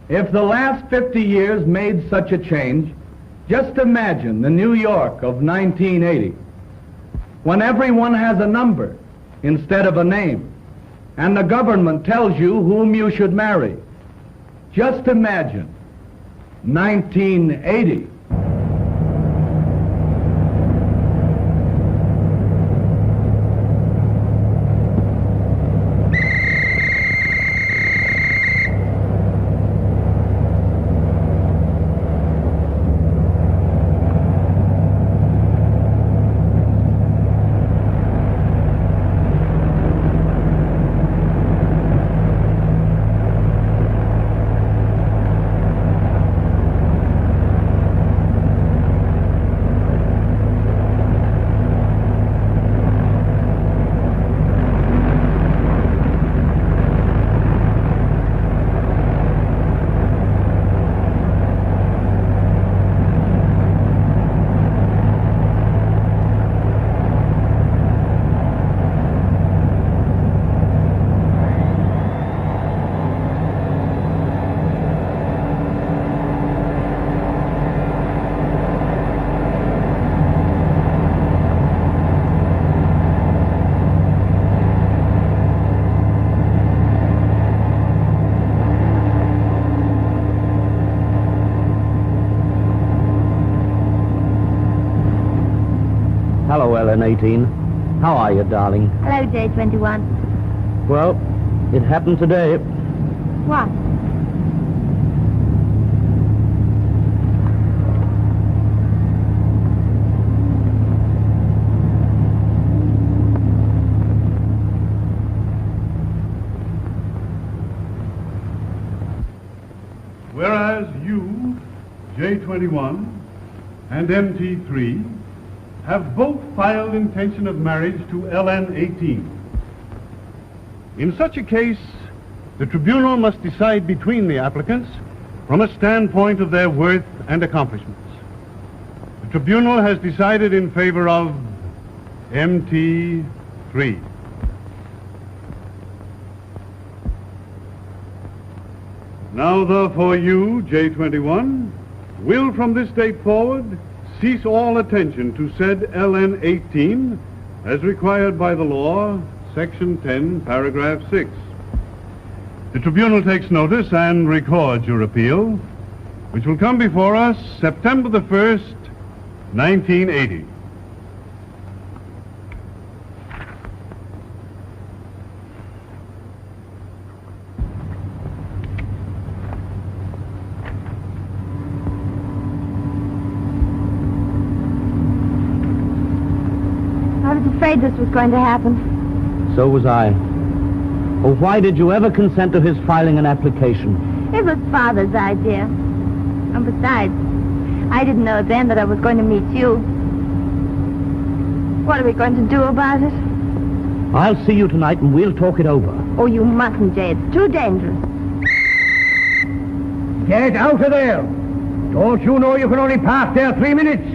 If the last 50 years made such a change, just imagine the New York of 1980, when everyone has a number instead of a name, and the government tells you whom you should marry. Just imagine 1980. Hello, LN18. How are you, darling? Hello, J21. Well, it happened today. What? Whereas you, J21, and MT3 have both filed intention of marriage to LN18. In such a case, the tribunal must decide between the applicants from a standpoint of their worth and accomplishments. The tribunal has decided in favor of MT3. Now, therefore, you, J21, will from this date forward cease all attention to said LN18 as required by the law, Section 10, Paragraph 6. The tribunal takes notice and records your appeal, which will come before us September the 1st, 1980. I was afraid this was going to happen. So was I. Oh, why did you ever consent to his filing an application? It was Father's idea. And besides, I didn't know then that I was going to meet you. What are we going to do about it? I'll see you tonight and we'll talk it over. Oh, you mustn't, Jay. It's too dangerous. Get out of there! Don't you know you can only pass there 3 minutes?